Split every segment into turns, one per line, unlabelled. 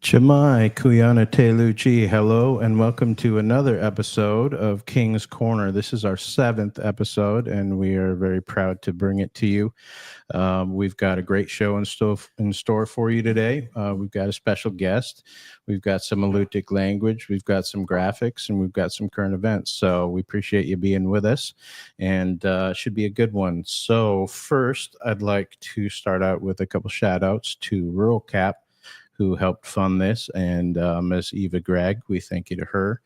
Chimai Kuyana Teluchi, hello, and welcome to another episode of King's Corner. This is our seventh episode, and we are very proud to bring it to you. We've got a great show in store for you today. We've got a special guest. We've got some Alutiiq language. We've got some graphics, and we've got some current events. So we appreciate you being with us, and should be a good one. So first, I'd like to start out with a couple shout outs to Rural Cap, who helped fund this, and Ms. Eva Gregg. We thank you to her.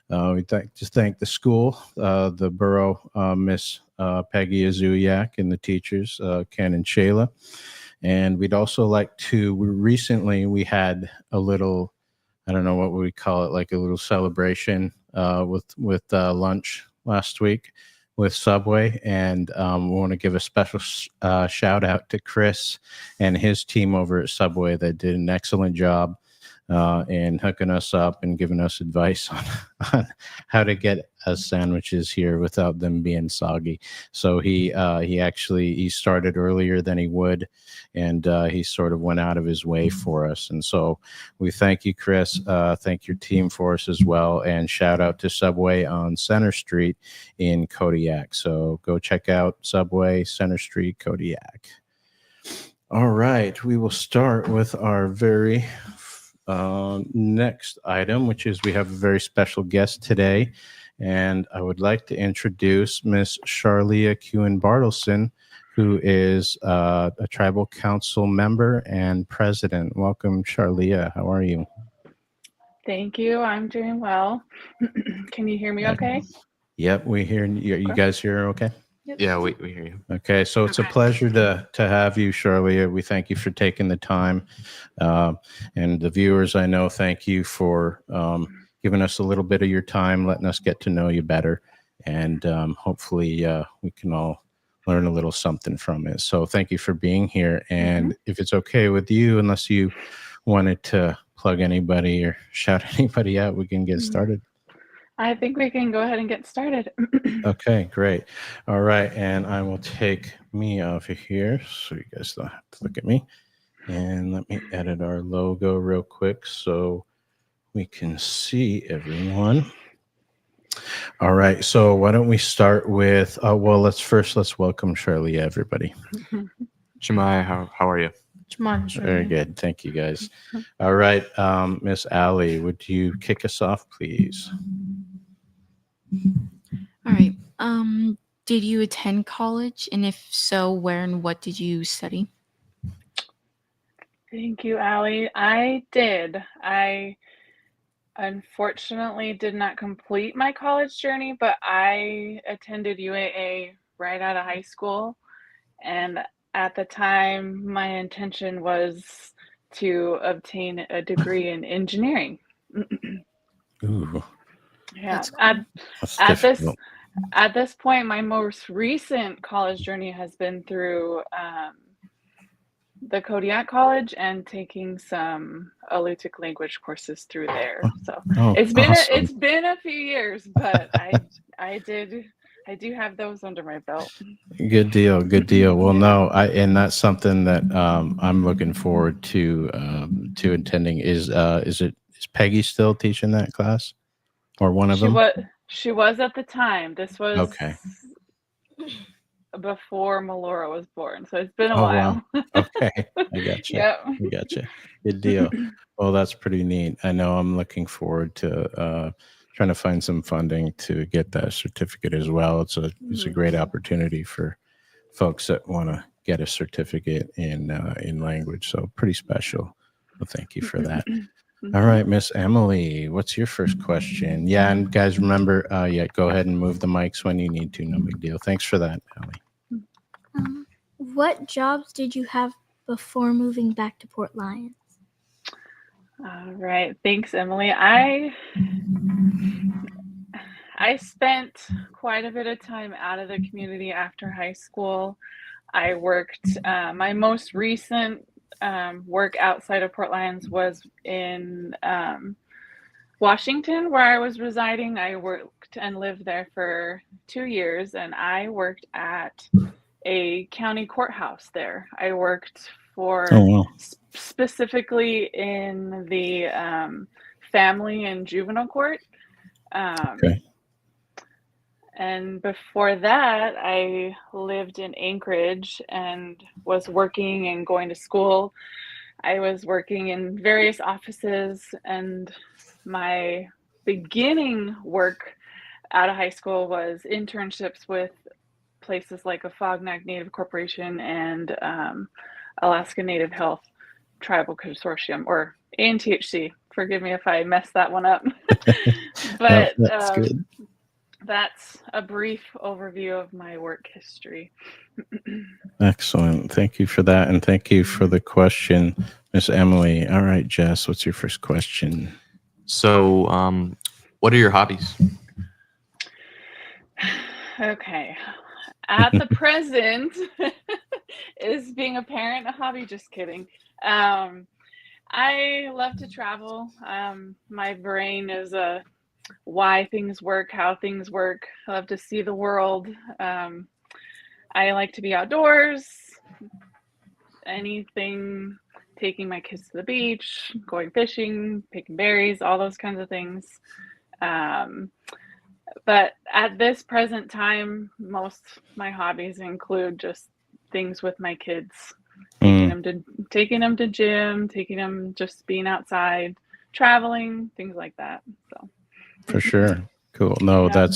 We thank the school, the borough, Miss Peggy Azuyak, and the teachers, Ken and Shayla. And we'd also like to. Recently, we had a little, I don't know what we call it, like a little celebration with lunch last week with Subway, and we want to give a special shout out to Chris and his team over at Subway that did an excellent job in hooking us up and giving us advice on how to get us sandwiches here without them being soggy. So he started earlier than he would, and he sort of went out of his way for us. And so we thank you, Chris. Thank your team for us as well, and shout out to Subway on Center Street in Kodiak. So go check out Subway Center Street, Kodiak. All right, we will start with our very next item, which is we have a very special guest today. And I would like to introduce Miss Charlia Kewen Bartleson, who is a tribal council member and president. Welcome, Charlia. How are you?
Thank you. I'm doing well. Can you hear me okay?
Yep, we hear you. You guys hear okay?
Yep.
Yeah, we hear you.
Okay, so it's a pleasure to have you, Charlia. We thank you for taking the time. And the viewers, I know, thank you for giving us a little bit of your time, letting us get to know you better. And hopefully we can all learn a little something from it. So thank you for being here. And if it's okay with you, unless you wanted to plug anybody or shout anybody out, we can get started.
I think we can go ahead and get started.
Okay, great. All right, and I will take me off of here so you guys don't have to look at me. And let me edit our logo real quick so we can see everyone. All right, so why don't we start with, let's welcome Charlie, everybody.
Shemai, how are you?
Very good. Thank you, guys. All right, Miss Allie, would you kick us off, please?
All right. Did you attend college? And if so, where and what did you study?
Thank you, Allie. I did. I unfortunately did not complete my college journey, but I attended UAA right out of high school. And at the time, my intention was to obtain a degree in engineering.
Ooh.
Yeah.
That's
At this point, my most recent college journey has been through the Kodiak College and taking some Alutiiq language courses through there. So it's been a few years, but I do have those under my belt.
Good deal. Well, no, and that's something that I'm looking forward to attending. Is Peggy still teaching that class, or one of them?
She was at the time. This was
okay
before Melora was born, so it's been a while.
Wow. Okay, I got you.
Yep.
I got you. Good deal. Well, that's pretty neat. I know I'm looking forward to trying to find some funding to get that certificate as well. It's a great opportunity for folks that want to get a certificate in language. So pretty special. Well, thank you for that. All right, Miss Emily, what's your first question? Yeah, and guys, remember, go ahead and move the mics when you need to. No big deal. Thanks for that, Emily.
What jobs did you have before moving back to Port Lions?
All right, thanks, Emily. I spent quite a bit of time out of the community after high school. I worked, my most recent work outside of Port Lions was in Washington, where I was residing. I worked and lived there for 2 years, and I worked at a county courthouse there. I worked for
Oh, wow.
specifically in the family and juvenile court.
Okay.
And before that, I lived in Anchorage and was working and going to school. I was working in various offices, and my beginning work out of high school was internships with places like Afognak Native Corporation and Alaska Native Health Tribal Consortium, or ANTHC. Forgive me if I messed that one up. But
that's good.
that's a brief overview of my work history.
Excellent. Thank you for that. And thank you for the question, Miss Emily. All right, Jess, what's your first question?
So, what are your hobbies?
Okay. At the present, is being a parent a hobby? Just kidding. I love to travel. My brain is a why things work, how things work. I love to see the world. I like to be outdoors. Anything, taking my kids to the beach, going fishing, picking berries, all those kinds of things. But at this present time, most my hobbies include just things with my kids, taking them to gym, taking them just being outside, traveling, things like that. So
For sure. Cool. No,
Yeah.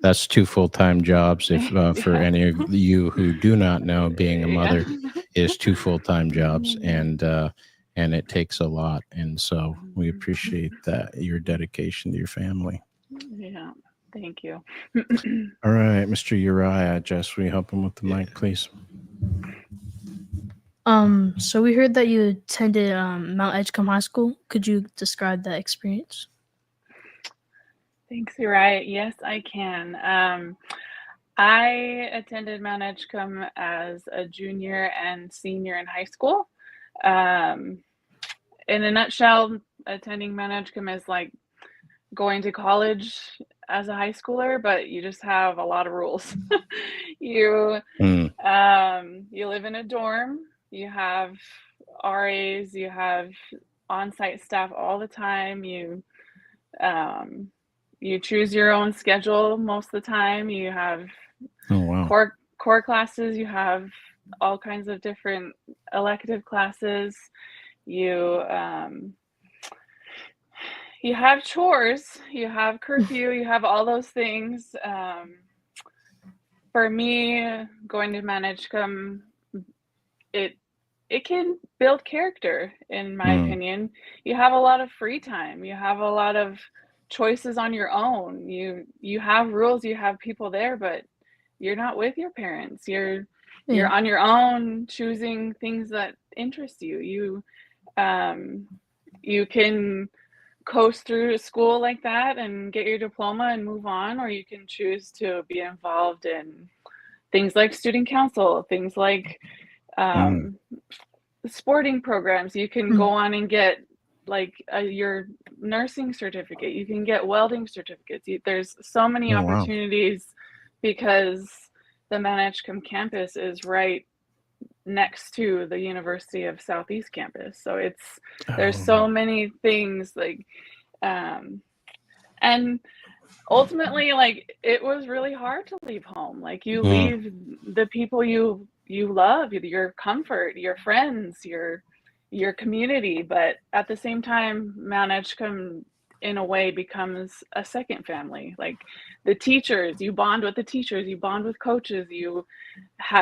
that's two full-time jobs. If for
Yeah.
any of you who do not know, being a mother is two full-time jobs, and it takes a lot. And so we appreciate that, your dedication to your family.
Yeah. Thank you.
All right, Mr. Uriah, Jess, will you help him with the mic, please?
So we heard that you attended Mount Edgecombe High School. Could you describe that experience?
Thanks, you're right. Yes, I can. I attended Mount Edgecombe as a junior and senior in high school. In a nutshell, attending Mount Edgecombe is like going to college as a high schooler, but you just have a lot of rules. You live in a dorm, you have RAs, you have on-site staff all the time, you choose your own schedule most of the time, you have core classes, you have all kinds of different elective classes, you have chores, you have curfew, you have all those things. For me, going to Mount Edgecombe, it can build character, in my opinion. You have a lot of free time. You have a lot of choices on your own. You have rules, you have people there, but you're not with your parents. You're on your own, choosing things that interest you. You can coast through school like that and get your diploma and move on, or you can choose to be involved in things like student council, things like sporting programs. You can go on and get like your nursing certificate. You can get welding certificates. There's so many opportunities because the Mount Edgecombe campus is right next to the University of Southeast campus. So there's so many things like, and ultimately, like, it was really hard to leave home. Like, you leave the people you love, your comfort, your friends, your community, but at the same time, Mount Edgecombe in a way becomes a second family. Like, the teachers, you bond with the teachers, you bond with coaches, you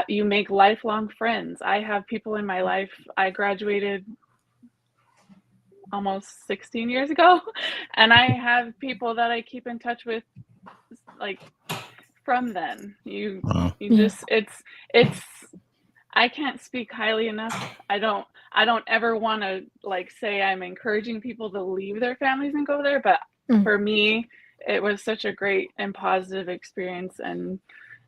make lifelong friends. I have people in my life. I graduated almost 16 years ago, and I have people that I keep in touch with, like, from then. It's I can't speak highly enough. I don't ever want to, like, say I'm encouraging people to leave their families and go there, but for me, it was such a great and positive experience and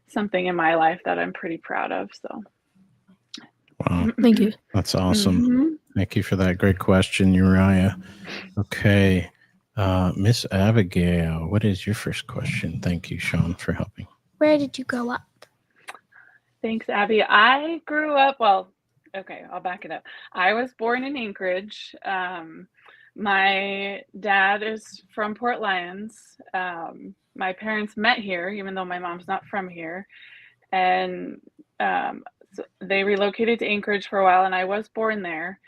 something in my life that I'm pretty proud of. So
wow,
thank you.
That's awesome. Thank you for that great question, Uriah. Okay, Miss Abigail, what is your first question? Thank you, Sean, for helping.
Where did you grow up?
Thanks, Abby. I grew up, well, Okay, I'll back it up. I was born in Anchorage. My dad is from Port Lions. My parents met here, even though my mom's not from here. And so they relocated to Anchorage for a while, and I was born there.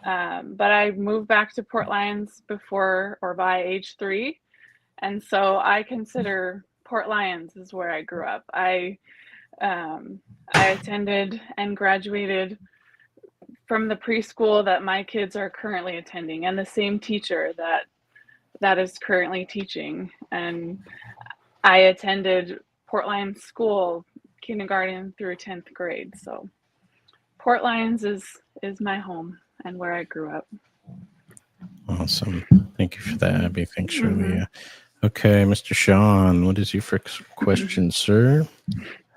But I moved back to Port Lions before or by age 3. And so I consider Port Lions is where I grew up. I attended and graduated from the preschool that my kids are currently attending, and the same teacher that is currently teaching. And I attended Port Lions School, kindergarten through 10th grade. So Port Lions is my home and where I grew up.
Awesome. Thank you for that, Abby. Thanks, Shirley. Okay, Mr. Sean, what is your first question, sir?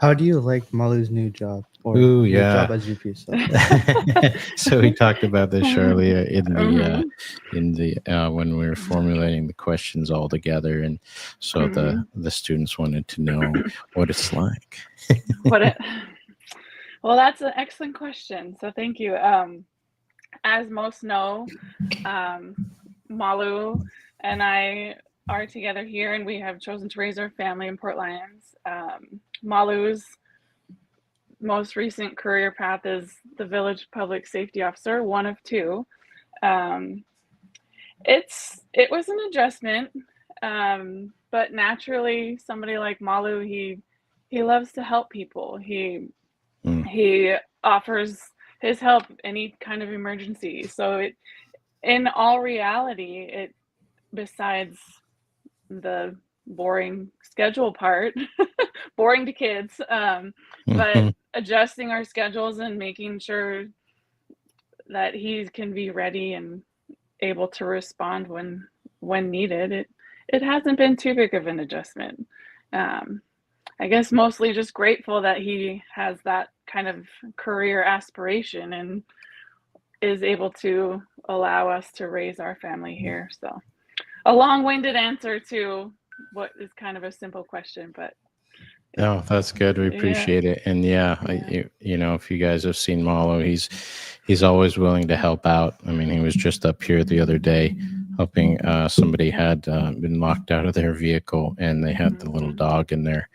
How do you like Malu's new job? Or
Ooh,
your
yeah.
job as VP? So.
So we talked about this, Shirley, in the when we were formulating the questions all together, and so the students wanted to know what it's like.
Well, that's an excellent question. So thank you. As most know, Malu and I are together here, and we have chosen to raise our family in Port Lions. Malu's most recent career path is the village public safety officer, one of 2. It was an adjustment, but naturally, somebody like Malu, he loves to help people. He offers his help any kind of emergency. So in all reality, besides the boring schedule part, boring to kids, but adjusting our schedules and making sure that he can be ready and able to respond when needed, it hasn't been too big of an adjustment. I guess mostly just grateful that he has that kind of career aspiration and is able to allow us to raise our family here. So a long-winded answer to what is kind of a simple question, but
no, that's good. We appreciate it. And you know, if you guys have seen Malu, he's always willing to help out. I mean, he was just up here the other day helping somebody had been locked out of their vehicle, and they had the little dog in there.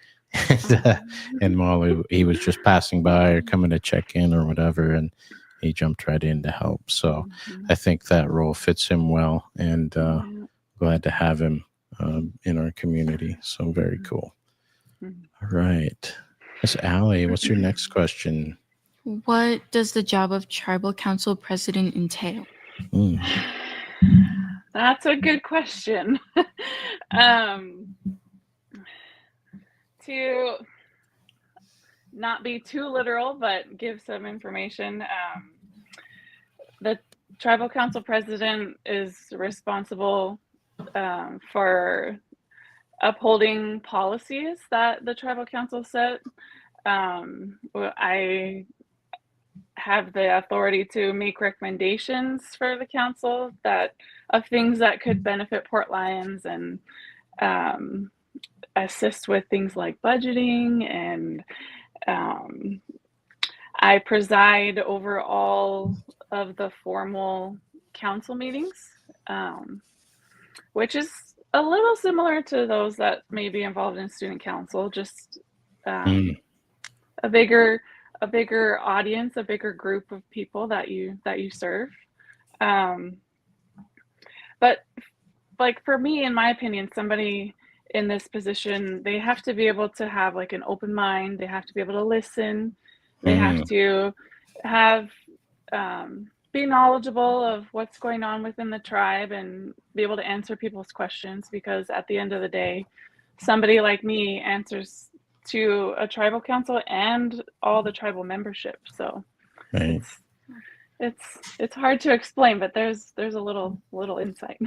And Malu, he was just passing by or coming to check in or whatever, and he jumped right in to help. So I think that role fits him well, and glad to have him in our community. So very cool. All right. Miss Allie, what's your next question?
What does the job of tribal council president entail?
That's a good question. To not be too literal, but give some information. The tribal council president is responsible for upholding policies that the tribal council set. I have the authority to make recommendations for the council of things that could benefit Port Lions, and assist with things like budgeting, and I preside over all of the formal council meetings, which is a little similar to those that may be involved in student council, just a bigger audience, a bigger group of people that you serve. But like for me, in my opinion, somebody in this position, they have to be able to have like an open mind. They have to be able to listen. They have to be knowledgeable of what's going on within the tribe and be able to answer people's questions, because at the end of the day, somebody like me answers to a tribal council and all the tribal membership. So it's hard to explain, but there's a little insight.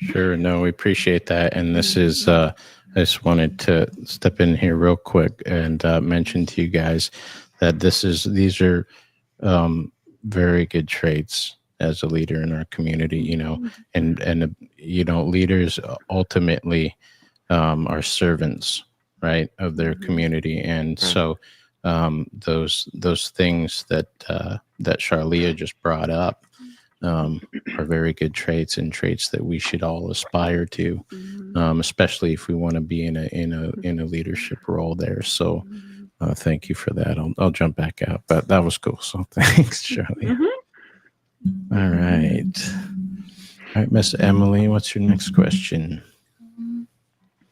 Sure. No, we appreciate that. And this is, I just wanted to step in here real quick and mention to you guys that these are very good traits as a leader in our community, you know, and you know, leaders ultimately are servants, right, of their community. And so those things that that Charlia just brought up are very good traits and traits that we should all aspire to, especially if we want to be in a leadership role there. So thank you for that. I'll jump back out, but that was cool. So thanks, Charlia. All right. All right, Miss Emily, what's your next question?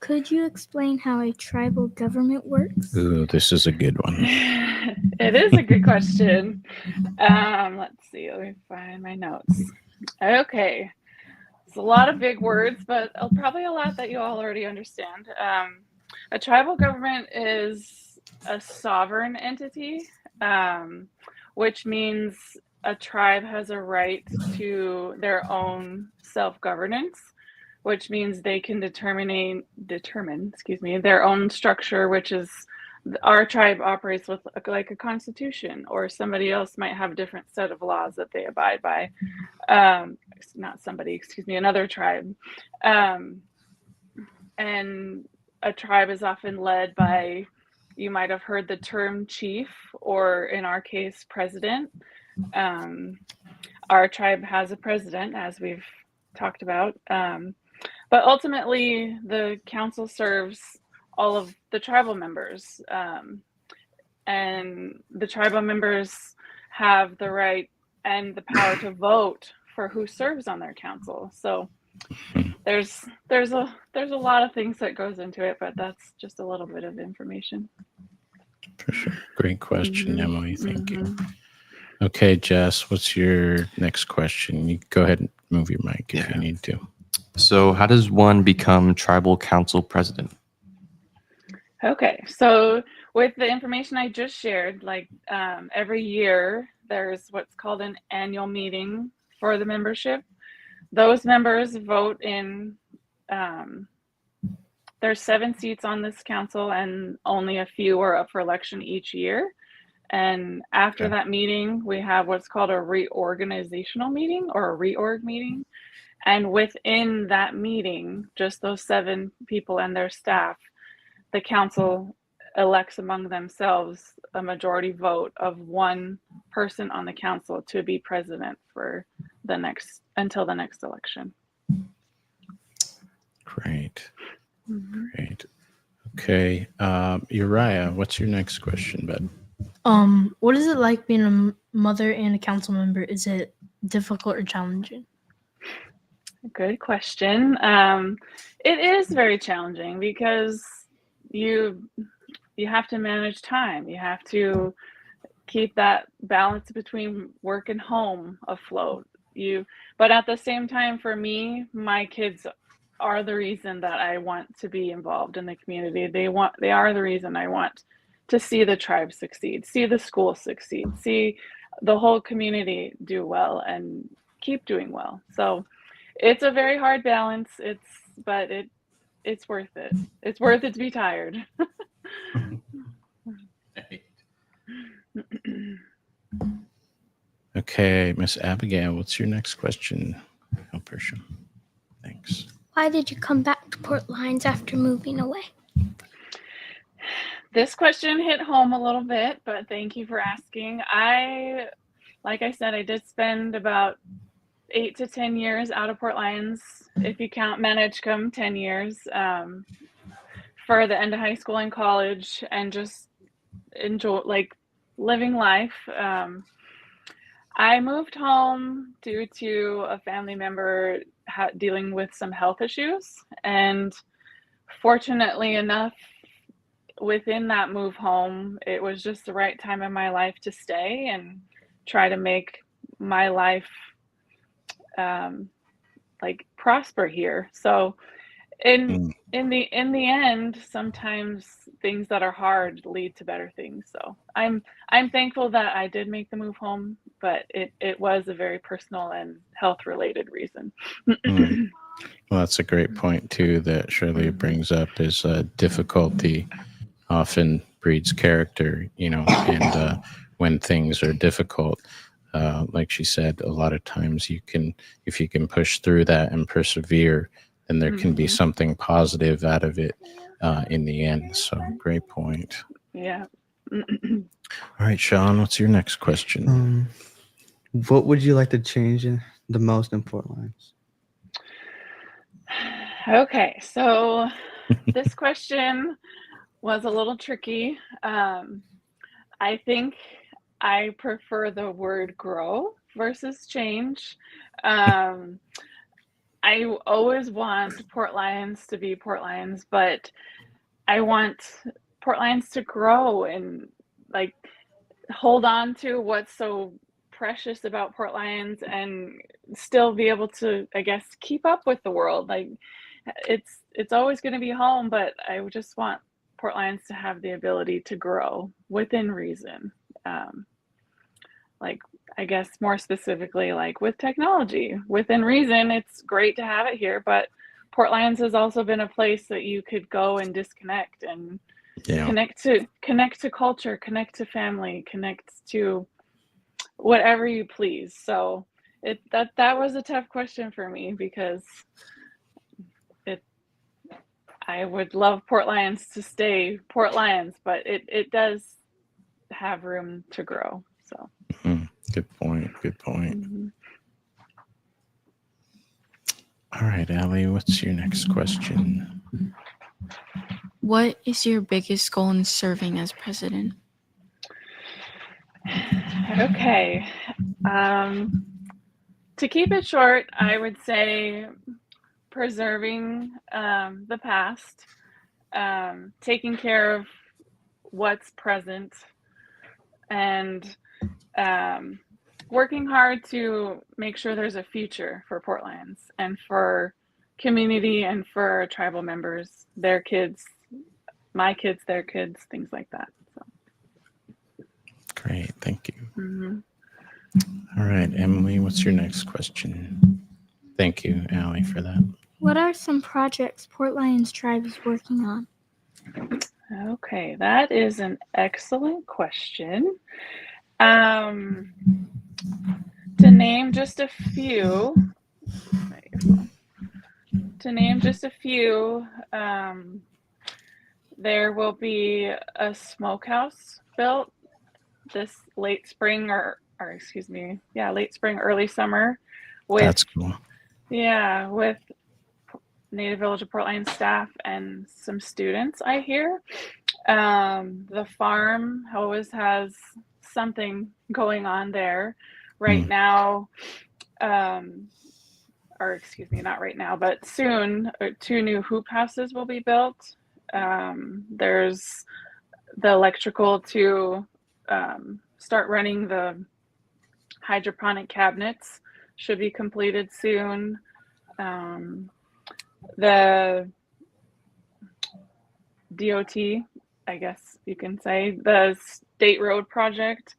Could you explain how a tribal government works?
Ooh, this is a good one.
It is a good question. Let's see. Let me find my notes. Okay. It's a lot of big words, but probably a lot that you all already understand. A tribal government is a sovereign entity, which means a tribe has a right to their own self-governance, which means they can determine their own structure, which is our tribe operates with like a constitution, or somebody else might have a different set of laws that they abide by. Another tribe. And a tribe is often led by, you might have heard the term chief, or in our case, president. Our tribe has a president, as we've talked about. But ultimately, the council serves all of the tribal members. And the tribal members have the right and the power to vote for who serves on their council. So there's a lot of things that goes into it, but that's just a little bit of information.
For sure. Great question, Emily. Thank you. Okay, Jess, what's your next question? You go ahead and move your mic if you need to.
So how does one become tribal council president?
Okay, so with the information I just shared, every year there's what's called an annual meeting for the membership. Those members vote in, there's 7 seats on this council, and only a few are up for election each year. And after that meeting, we have what's called a reorganizational meeting, or a reorg meeting. And within that meeting, just those 7 people and their staff, the council elects among themselves a majority vote of one person on the council to be president for until the next election.
Great. Great. Okay. Uriah, what's your next question, bud?
What is it like being a mother and a council member? Is it difficult or challenging?
Good question. It is very challenging because you have to manage time. You have to keep that balance between work and home afloat. But at the same time, for me, my kids are the reason that I want to be involved in the community. They are the reason I want to see the tribe succeed, see the school succeed, see the whole community do well and keep doing well. So it's a very hard balance. But it's worth it. It's worth it to be tired.
Okay, Miss Abigail, what's your next question? Oh, Persia. Thanks.
Why did you come back to Port Lions after moving away?
This question hit home a little bit, but thank you for asking. Like I said, I did spend about 8 to 10 years out of Port Lions, if you count Mount Edgecombe, 10 years, for the end of high school and college, and just enjoy living life. I moved home due to a family member dealing with some health issues, and fortunately enough, within that move home, it was just the right time in my life to stay and try to make my life prosper here. So in the end, sometimes things that are hard lead to better things. So I'm thankful that I did make the move home, but it was a very personal and health related reason.
Well, that's a great point too that Shirley brings up, is difficulty often breeds character, and when things are difficult, like she said, a lot of times if you can push through that and persevere, then there can be something positive out of it in the end. So great point.
Yeah.
All right, Sean, what's your next question?
What would you like to change the most in Port Lions?
Okay, so this question was a little tricky. I think I prefer the word grow versus change. I always want Port Lions to be Port Lions, but I want Port Lions to grow and like hold on to what's so precious about Port Lions and still be able to, I guess, keep up with the world. Like it's always going to be home, but I just want Port Lions to have the ability to grow within reason. Like I guess more specifically, like with technology, within reason, it's great to have it here, but Port Lions has also been a place that you could go and disconnect and
Yeah.
connect to culture, connect to family, connect to whatever you please. So that was a tough question for me because I would love Port Lions to stay Port Lions, but it does have room to grow. So
Good point. Good point.
mhm.
All right, Allie, what's your next question?
What is your biggest goal in serving as president?
Okay. To keep it short, I would say preserving the past, taking care of what's present, and working hard to make sure there's a future for Port Lions and for community and for tribal members, their kids, my kids, their kids, things like that. So,
Great. Thank you.
mhm.
All right, Emily, what's your next question? Thank you, Allie, for that.
What are some projects Port Lions Tribe is working on?
Okay, that is an excellent question. To name just a few, there will be a smokehouse built this late spring late spring, early summer with
That's cool.
with Native Village of Port Lions staff and some students, I hear. The farm always has something going on there. Right now, or excuse me, not right now, but soon, 2 new hoop houses will be built. There's the electrical to start running the hydroponic cabinets should be completed soon. The DOT, I guess you can say, the State Road project,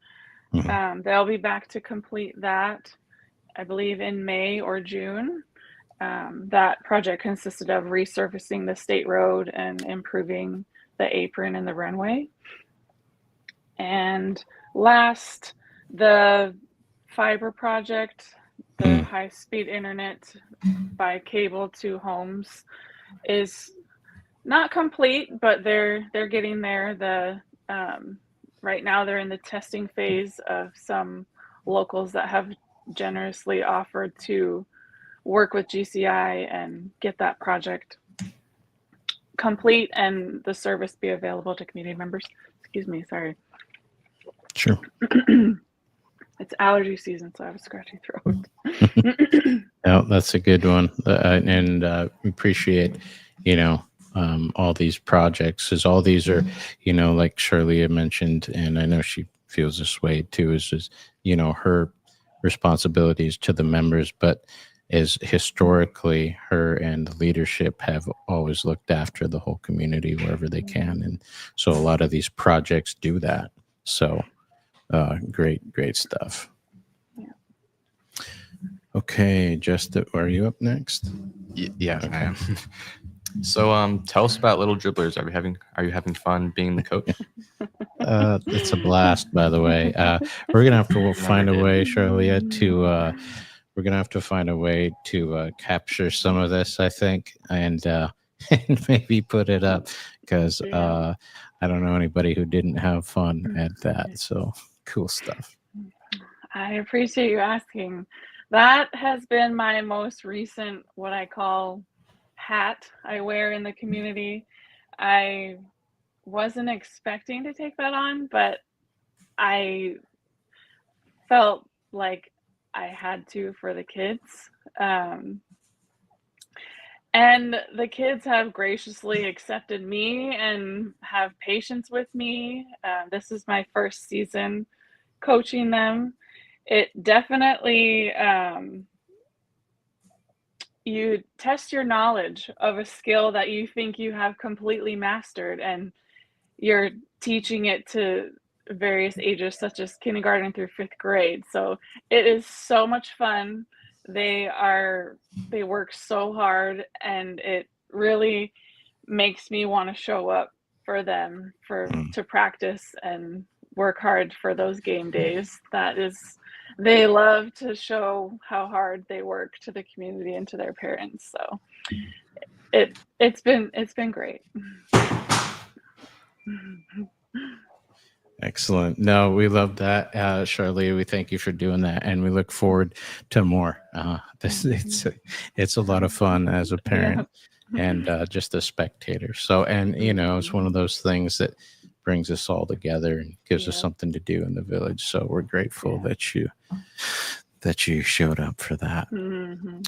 they'll be back to complete that, I believe, in May or June. That project consisted of resurfacing the state road and improving the apron and the runway. And last, the fiber project, the high-speed internet by cable to homes, is not complete, but they're getting there. Right now they're in the testing phase of some locals that have generously offered to work with GCI and get that project complete and the service be available to community members. Excuse me, sorry.
Sure.
It's allergy season, so I have a scratchy throat.
No, that's a good one. And appreciate, all these projects, as all these are, like Shirley had mentioned, and I know she feels this way too, is just, her responsibilities to the members, but as historically her and the leadership have always looked after the whole community wherever they can. And so a lot of these projects do that. So great stuff.
Yeah.
Okay, Justin, are you up next?
Yeah, I am. So tell us about Little Dribblers. Are you having fun being the coach?
It's a blast, by the way. We're gonna have to find a way, Charlia, we're gonna have to find a way to capture some of this, I think, and maybe put it up because I don't know anybody who didn't have fun at that. So cool stuff.
I appreciate you asking. That has been my most recent, what I call hat I wear in the community. I wasn't expecting to take that on, but I felt like I had to for the kids. And the kids have graciously accepted me and have patience with me. This is my first season coaching them. It definitely, you test your knowledge of a skill that you think you have completely mastered, and you're teaching it to various ages, such as kindergarten through 5th grade. So it is so much fun. They work so hard, and it really makes me want to show up for them to practice and work hard for those game days. They love to show how hard they work to the community and to their parents. So it's been great.
Excellent. No, we love that, Charlie. We thank you for doing that, and we look forward to more. It's a lot of fun as a parent and just a spectator. So, and it's one of those things that brings us all together and gives us something to do in the village. So we're grateful that you showed up for that.
Mm-hmm.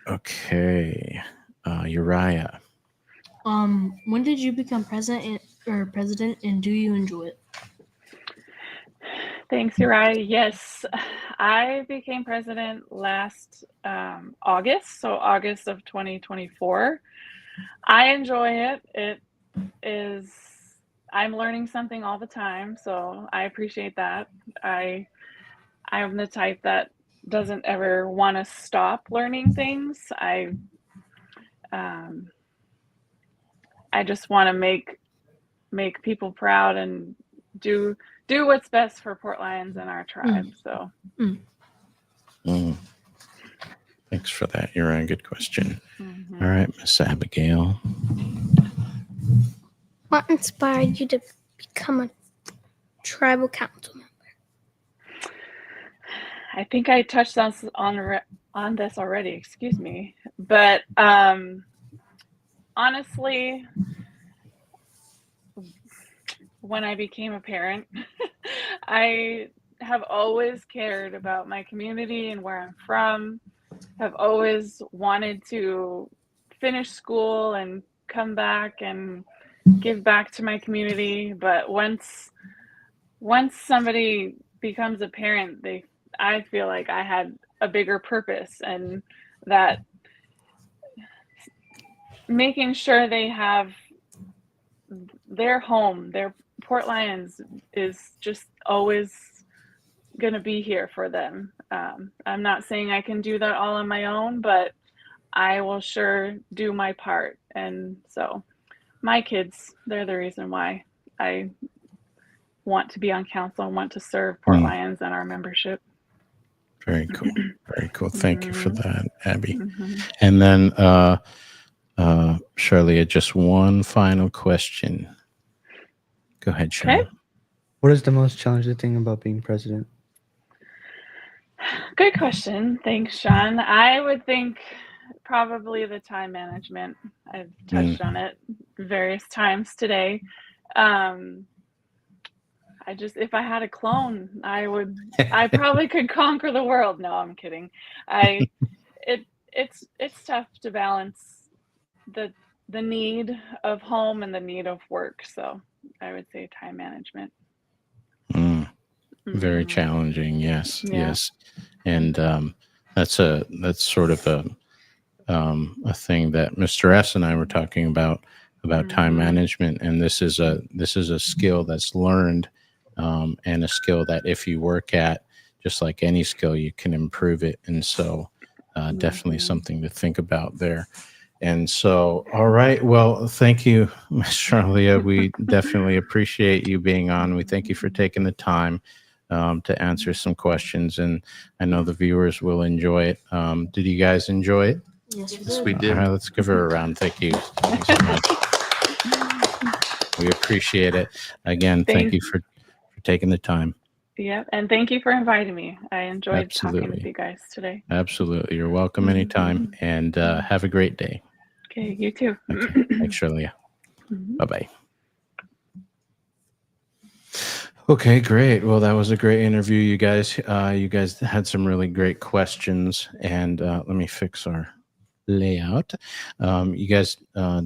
Okay, Uriah.
When did you become president, and do you enjoy it?
Thanks, Uriah. Yes, I became president last August, so August of 2024. I enjoy it. I'm learning something all the time, so I appreciate that. I'm the type that doesn't ever want to stop learning things. I just want to make people proud and do what's best for Port Lions and our tribe. So
Thanks for that, Uriah. Good question. All right, Miss Abigail.
What inspired you to become a tribal council member?
I think I touched on this already, excuse me. But honestly, when I became a parent, I have always cared about my community and where I'm from. Have always wanted to finish school and come back and give back to my community. But once somebody becomes a parent, I feel like I had a bigger purpose, and that making sure they have their home, their Port Lions is just always going to be here for them. I'm not saying I can do that all on my own, but I will sure do my part. And so my kids, they're the reason why I want to be on council and want to serve Port Lions and our membership.
Very cool. Very cool. Thank you for that, Abby. And then, Charlie, just one final question. Go ahead, Charlie.
Okay.
What is the most challenging thing about being president?
Good question. Thanks, Sean. I would think probably the time management. I've touched on it various times today. If I had a clone, I probably could conquer the world. No, I'm kidding. It's tough to balance the need of home and the need of work. So I would say time management.
Very challenging. Yes. Yeah. Yes. And that's sort of a thing that Mr. S and I were talking about time management. And this is a skill that's learned, and a skill that if you work at, just like any skill, you can improve it. And so definitely something to think about there. And so, all right. Well, thank you, Ms. Charlia. We definitely appreciate you being on. We thank you for taking the time to answer some questions. And I know the viewers will enjoy it. Did you guys enjoy it?
Yes,
Yes, we did.
All right, let's give her a round. Thank you. Thanks so much. We appreciate it. Again, thank
Thank-
you for taking the time.
Yeah, and thank you for inviting me. I enjoyed talking
Absolutely.
with you guys today.
Absolutely. You're welcome anytime. And have a great day.
Okay, you too.
Okay. Thanks, Shirley.
Mhm.
Bye-bye. Okay, great. Well, that was a great interview, you guys. You guys had some really great questions, and let me fix our layout. You guys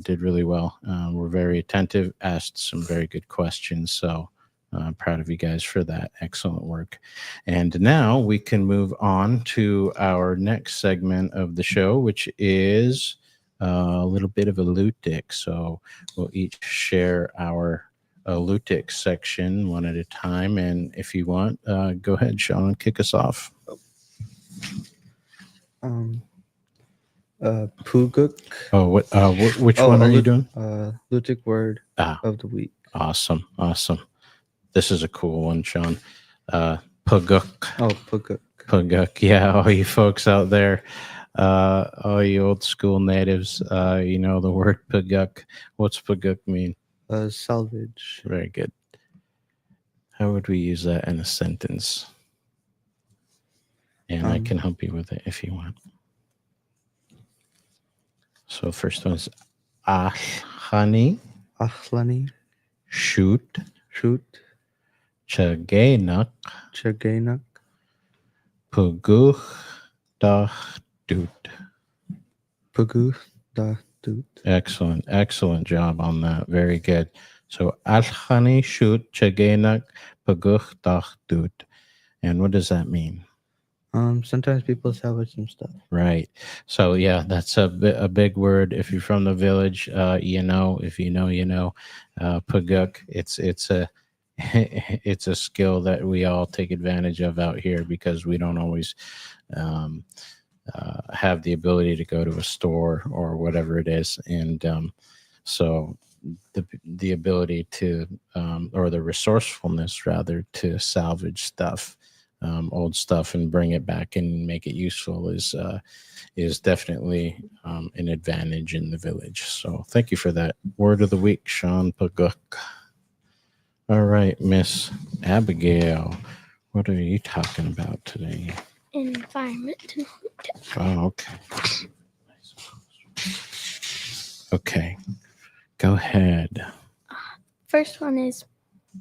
did really well. Were very attentive, asked some very good questions. So proud of you guys for that. Excellent work. And now we can move on to our next segment of the show, which is a little bit of a Lutic. So we'll each share our Lutic section one at a time. And if you want, go ahead, Sean, kick us off.
Puguk.
Oh, which one are you doing?
Lutic word
Ah,
of the week.
awesome. Awesome. This is a cool one, Sean. Puguk.
Oh, Puguk.
Puguk. Yeah, all you folks out there, all you old school natives, you know the word Puguk. What's Puguk mean?
Salvage.
Very good. How would we use that in a sentence? And I can help you with it if you want. So first one's Ahani,
Achlani.
shoot, Chagenak,
Chagainak.
Puguch, Dach, Dut.
Pugu. Da. Dut.
Excellent. Excellent job on that. Very good. So Alchani, shoot, Chagenak, Puguch, Dach, Dut. And what does that mean?
Sometimes people salvage some stuff.
Right. So yeah, that's a big word. If you're from the village, you know. If you know, you know. Puguk. It's a it's a skill that we all take advantage of out here because we don't always have the ability to go to a store or whatever it is, and so the ability to or the resourcefulness rather to salvage stuff. Old stuff and bring it back and make it useful is definitely an advantage in the village. So thank you for that. Word of the week, Sean Puguk. All right, Miss Abigail, what are you talking about today?
Environment.
Oh, okay. Okay, go ahead.
First one is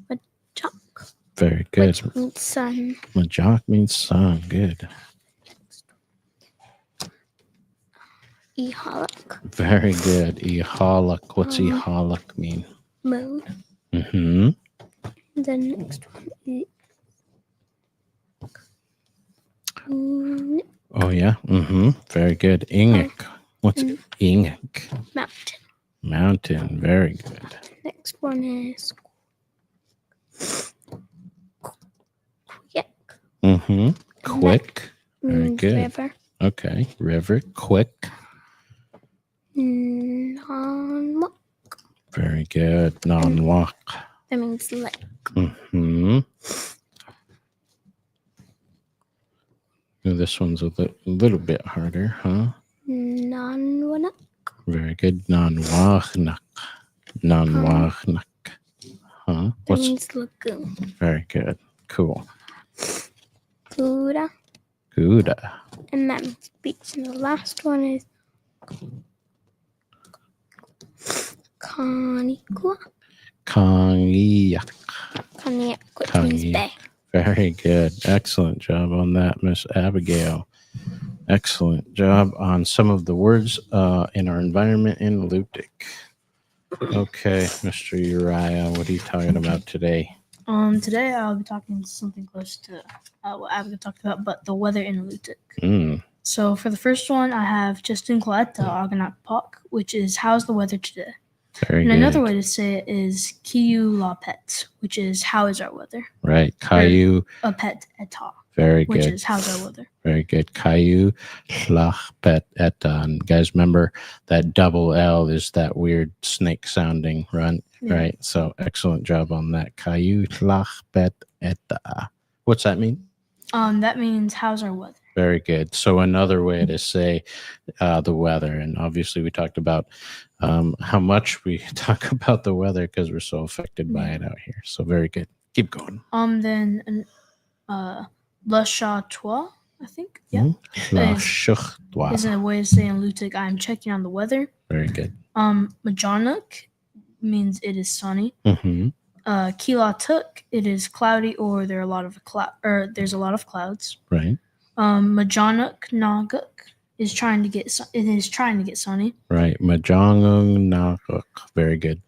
Majok,
Very good.
which means sun.
Majok means sun. Good.
Ihalak,
Very good. Ihalak. What's Ihalak mean?
moon.
Mm-hmm.
The next one is N-
Oh, yeah. Mm-hmm. Very good. Ingik. What's Ingik?
mountain.
Mountain. Very good.
Next one is Quick.
Mm-hmm. Quick. Very
means
good.
river.
Okay. River. Quick.
Non,
Very good. Non-walk.
that means lake.
Mm-hmm. This one's a little bit harder, huh?
Non-wanak.
Very good. Non-wachnak. Non-wachnak. Huh?
That means lagoon.
Very good. Cool.
Gouda.
Gouda.
And that means beach. And the last one is Kanikwa.
Kangiyak.
Kaniak, which means
Kaniak.
bay.
Very good. Excellent job on that, Miss Abigail. Excellent job on some of the words in our environment in Lutic. Okay, Mr. Uriah, what are you talking about today?
Today I'll be talking something close to what Abigail talked about, but the weather in Lutic. So for the first one, I have Justin Coletta Aganak Pak, which is how's the weather today?
Very
And
good.
another way to say it is Kiu La Pet, which is how is our weather?
Right. Caillou.
A pet eta,
Very
which
good.
is how's our weather?
Very good. Caillou, Hlach, Pet, Eta. And guys, remember that double L is that weird snake sounding, right?
Yeah.
Right. So excellent job on that. Caillou, Hlach, Pet, Eta. What's that mean?
That means how's our weather?
Very good. So another way to say the weather, and obviously we talked about how much we talk about the weather because we're so affected by it out here. So very good. Keep going.
Then Le Chat-Toi, I think. Yeah.
La
Is-
Chuchtwa.
Is a way to say in Lutic, I'm checking on the weather.
Very good.
Majanuk means it is sunny.
Mm-hmm.
Kilatuk, it is cloudy or there's a lot of clouds.
Right.
Majanuk Naguk is trying to get sunny.
Right. Majangung Nakuk. Very good.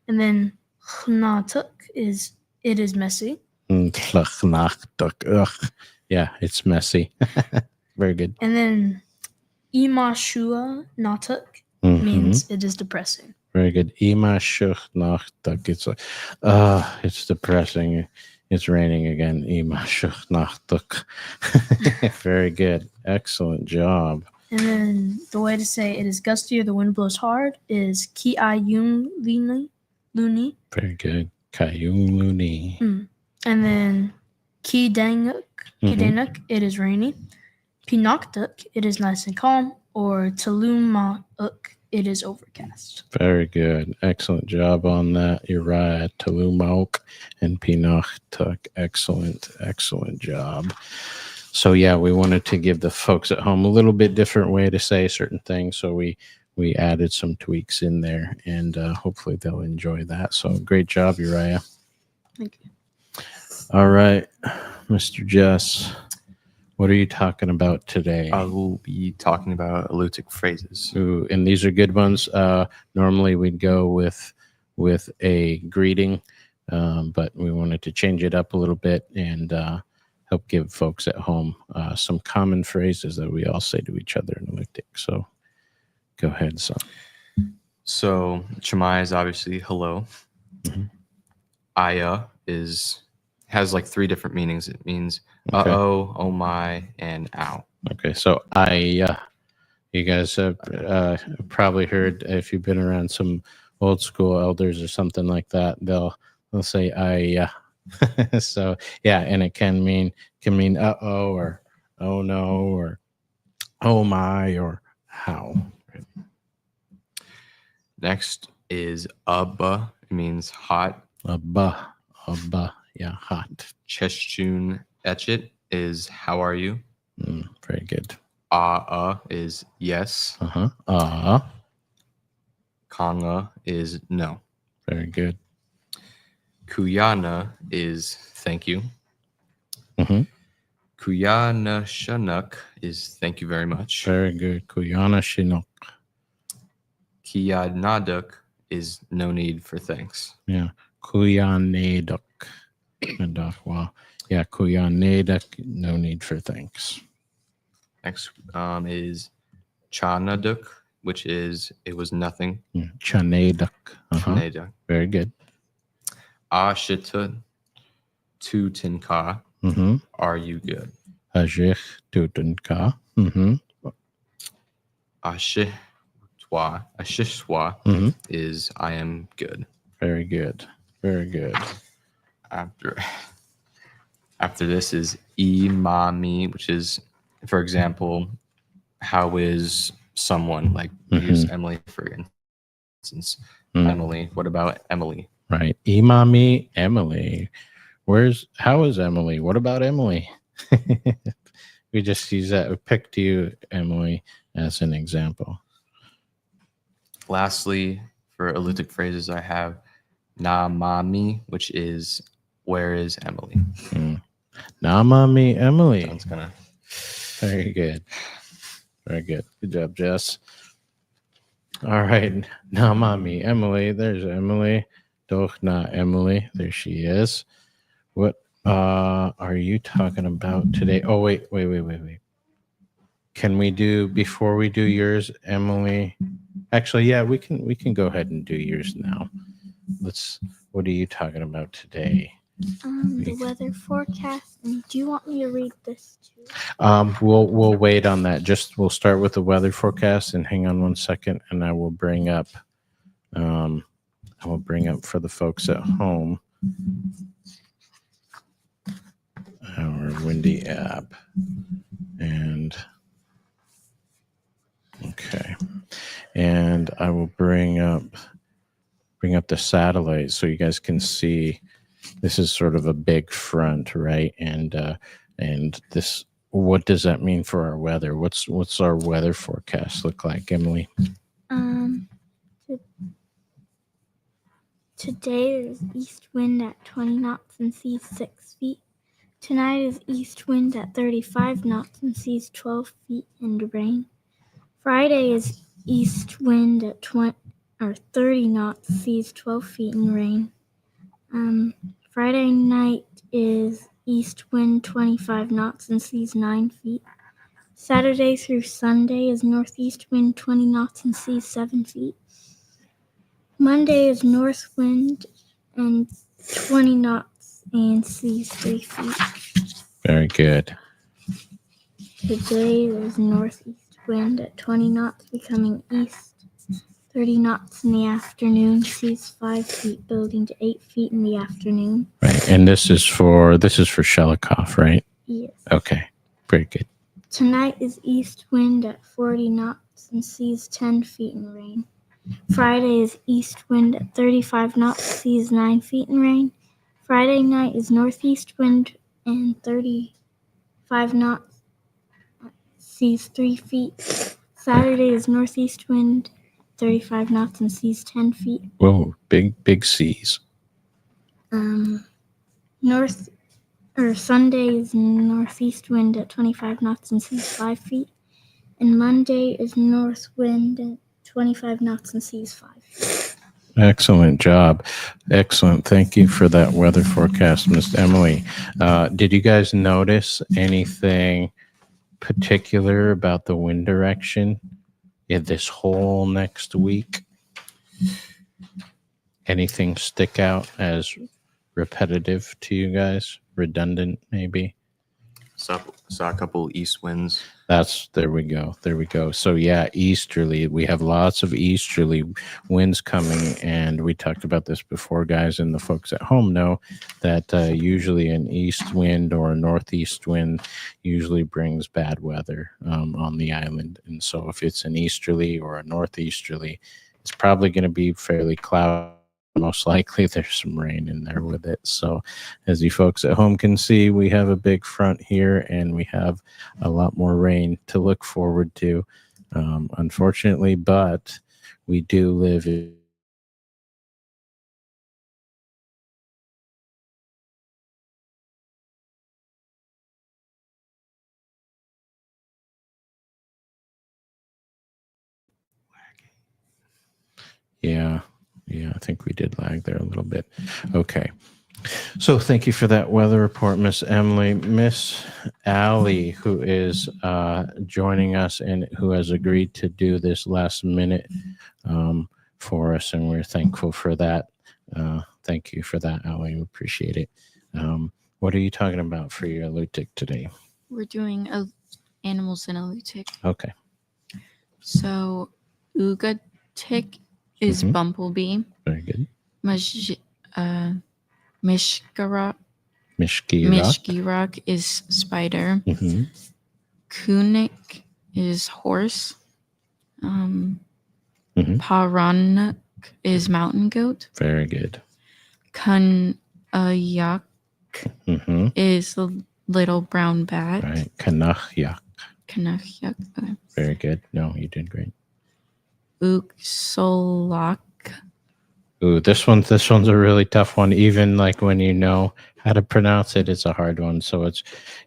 And then Khnatuk is it is messy.
Ugh. Yeah, it's messy. Very good.
And then Imashua Natuk
Mhm.
means it is depressing.
Very good. Ima shuch nachtuk. It's depressing. It's raining again. Ima shuch nachtuk. Very good. Excellent job.
And then the way to say it is gusty or the wind blows hard is Ki Ayung Luni.
Very good. Kayung Luni.
And then Ki Danguk, it is rainy. Pinoktuk, it is nice and calm. Or Tuluma'uk, it is overcast.
Very good. Excellent job on that. You're right. Talumauk and Pinoctuk. Excellent job. So yeah, we wanted to give the folks at home a little bit different way to say certain things. So we added some tweaks in there, and hopefully they'll enjoy that. So great job, Uriah.
Thank you.
All right, Mr. Jess, what are you talking about today?
I will be talking about Alutiiq phrases.
Ooh, and these are good ones. Normally we'd go with a greeting, but we wanted to change it up a little bit and help give folks at home some common phrases that we all say to each other in Alutiiq. So go ahead, son.
So Chamai is obviously hello.
Mhm.
Aya has like 3 different meanings. It means
Okay.
oh my, and ow.
Okay, so you guys have probably heard, if you've been around some old school elders or something like that, they'll say I. So yeah, and it can mean uh-oh or oh no or oh my or how.
Next is abba. It means hot.
Abba, yeah, hot.
Cheshchun etchit is how are you?
Very good.
Is yes.
Uh-huh.
Kanga is no.
Very good.
Kuyana is thank you.
Mhm.
Kuyana Shanuk is thank you very much.
Very good. Kuyana Shinok.
Kiyadnaduk is no need for thanks.
Yeah. Kuyaneduk. Wow. Yeah, Kuyaneduk, no need for thanks.
Next is Chanaduk, which is it was nothing.
Chaneduk.
Chanaduk.
Very good.
Ashita Tutinka,
Mm-hmm.
are you good?
Ajich Tutunka. Mm-hmm.
Ashishwa
Mhm.
is I am good.
Very good. Very good.
After this is imami, which is, for example, how is someone, like we use Emily for instance.
Mhm.
Emily, what about Emily?
Right. Imami Emily. How is Emily? What about Emily? We just use that. We picked you, Emily, as an example.
Lastly, for Alutiiq phrases, I have na mami, which is where is Emily?
Namami Emily.
Sounds kind of
Very good. Very good. Good job, Jess. All right. Namami Emily. There's Emily. Doch na Emily. There she is. What are you talking about today? Oh, wait. Can we do, before we do yours, Emily? Actually, yeah, we can go ahead and do yours now. What are you talking about today?
The weather forecast. And do you want me to read this too?
We'll wait on that. We'll start with the weather forecast and hang on 1 second, and I will bring up for the folks at home our windy app. And okay. And I will bring up the satellite so you guys can see. This is sort of a big front, right? And this, what does that mean for our weather? What's our weather forecast look like, Emily?
To- Today there's east wind at 20 knots and seas 6 feet. Tonight is east wind at 35 knots and seas 12 feet and rain. Friday is east wind at 30 knots, seas 12 feet and rain. Friday night is east wind 25 knots and seas 9 feet. Saturday through Sunday is northeast wind 20 knots and seas 7 feet. Monday is north wind and 20 knots and seas 3 feet.
Very good.
Today there's northeast wind at 20 knots becoming east, 30 knots in the afternoon, seas 5 feet building to 8 feet in the afternoon.
Right. And this is for Shelikof, right?
Yes.
Okay. Very good.
Tonight is east wind at 40 knots and seas 10 feet in rain. Friday is east wind at 35 knots, seas 9 feet in rain. Friday night is northeast wind and 35 knots, seas 3 feet. Saturday is northeast wind, 35 knots and seas 10 feet.
Whoa, big seas.
Sunday is northeast wind at 25 knots and seas 5 feet. And Monday is north wind at 25 knots and seas 5.
Excellent job. Excellent. Thank you for that weather forecast, Miss Emily. Did you guys notice anything particular about the wind direction in this whole next week? Anything stick out as repetitive to you guys? Redundant, maybe?
Saw a couple east winds.
There we go. So yeah, easterly. We have lots of easterly winds coming, and we talked about this before, guys, and the folks at home know that usually an east wind or a northeast wind usually brings bad weather on the island. And so if it's an easterly or a northeasterly, it's probably going to be fairly cloudy. Most likely there's some rain in there with it. So as you folks at home can see, we have a big front here and we have a lot more rain to look forward to, unfortunately, but we do live in Yeah, I think we did lag there a little bit. Okay. So thank you for that weather report, Miss Emily. Miss Allie, who is joining us and who has agreed to do this last minute for us, and we're thankful for that. Thank you for that, Allie. We appreciate it. What are you talking about for your Alutiiq today?
We're doing animals in Alutiiq.
Okay.
So, Ugatik is
Mhm.
bumblebee.
Very good.
Mishkirak
Mishkirak.
is spider.
Mm-hmm.
Kunik is horse.
Mhm.
Paranuk is mountain goat.
Very good.
Kanayak
Mm-hmm.
is the little brown bat.
Right. Kanachyak.
Kanayak. Okay.
Very good. No, you did great.
Uksolak.
Ooh, this one's a really tough one. Even like when you know how to pronounce it, it's a hard one. So it's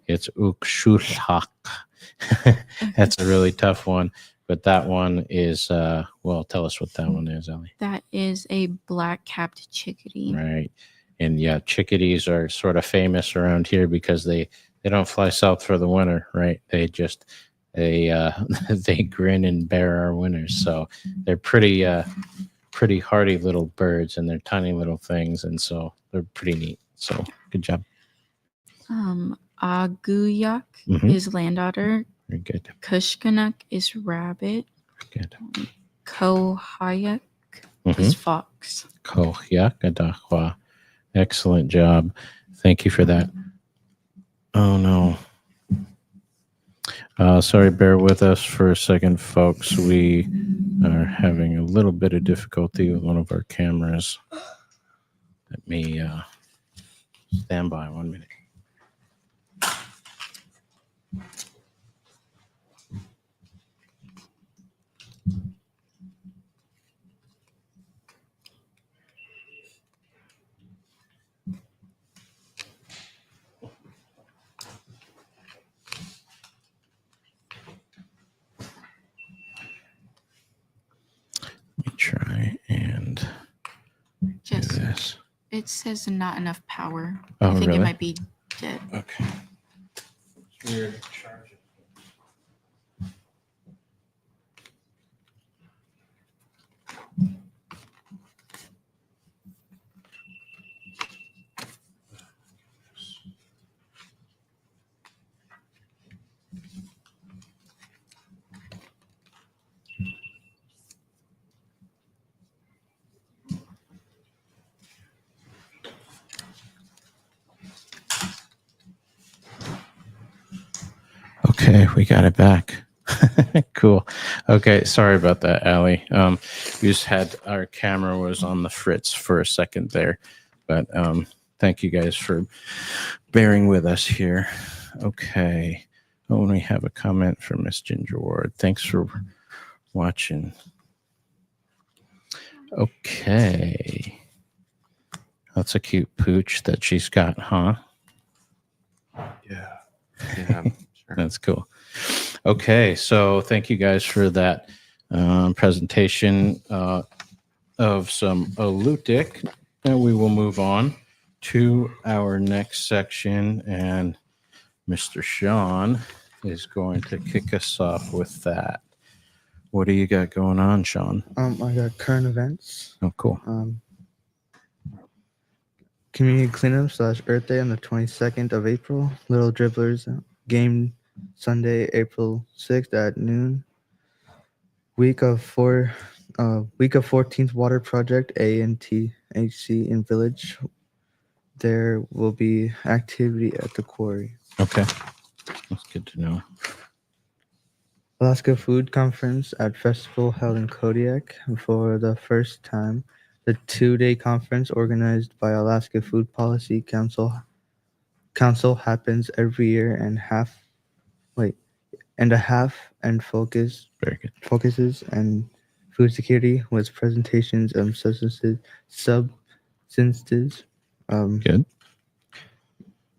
Ukshulhak. That's a really tough one. But that one is well, tell us what that one is, Ellie.
That is a black-capped chickadee.
Right. And yeah, chickadees are sort of famous around here because they don't fly south for the winter, right? They grin and bear our winters. So they're pretty hardy little birds, and they're tiny little things, and so they're pretty neat. So good job.
Aguyak
Mhm.
is land otter.
Very good.
Kushkanak is rabbit.
Very good.
Kohayak
Mhm.
is fox.
Kohyakadahwa. Excellent job. Thank you for that. Oh no. Sorry, bear with us for a second, folks. We are having a little bit of difficulty with one of our cameras. Let me stand by 1 minute. Let me try and do
Just
this.
it says not enough power.
Oh,
I think
really?
it might be dead.
Okay. It's weird. Okay, we got it back. Cool. Okay, sorry about that, Allie. We just had our camera was on the fritz for a second there, but thank you guys for bearing with us here. Okay. Oh, and we have a comment from Miss Ginger Ward. Thanks for watching. Okay. That's a cute pooch that she's got, huh?
Yeah. Yeah. Sure.
That's cool. Okay, so thank you guys for that presentation of some Alutiiq. And we will move on to our next section, and Mr. Sean is going to kick us off with that. What do you got going on, Sean?
I got current events.
Oh, cool.
Community cleanup / Earth Day on the 22nd of April. Little Dribblers game Sunday, April 6th at noon. Week of 14th Water Project ANTHC in Village. There will be activity at the quarry.
Okay, that's good to know.
Alaska Food Conference at Festival held in Kodiak for the first time. The 2-day conference organized by Alaska Food Policy Council happens every year and
Very good.
focuses on food security with presentations of substances,
Good.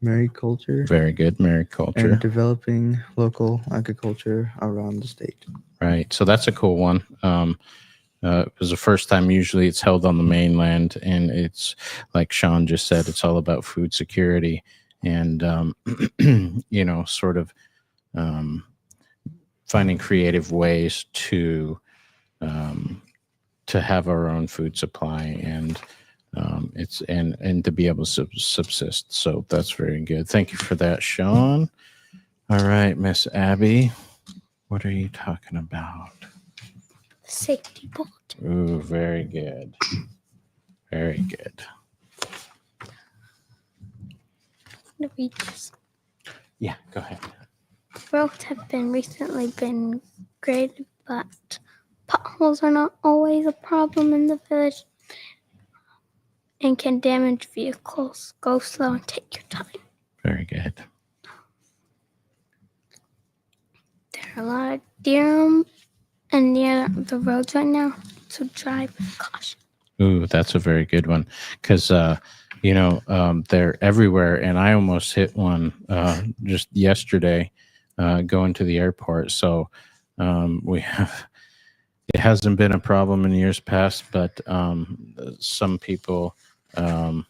mariculture,
Very good. Mariculture.
and developing local agriculture around the state.
Right. So that's a cool one. It was the first time. Usually it's held on the mainland, and it's like Sean just said, it's all about food security and, sort of finding creative ways to have our own food supply and and to be able to subsist. So that's very good. Thank you for that, Sean. All right, Miss Abby, what are you talking about?
Safety bolt.
Ooh, very good. Very good.
I'm gonna read this.
Yeah, go ahead.
Roads have recently been graded, but potholes are not always a problem in the village and can damage vehicles. Go slow and take your time.
Very good.
There are a lot of deer near the roads right now, so drive with caution.
Ooh, that's a very good one because they're everywhere, and I almost hit one just yesterday going to the airport. So we have. It hasn't been a problem in years past, but some people have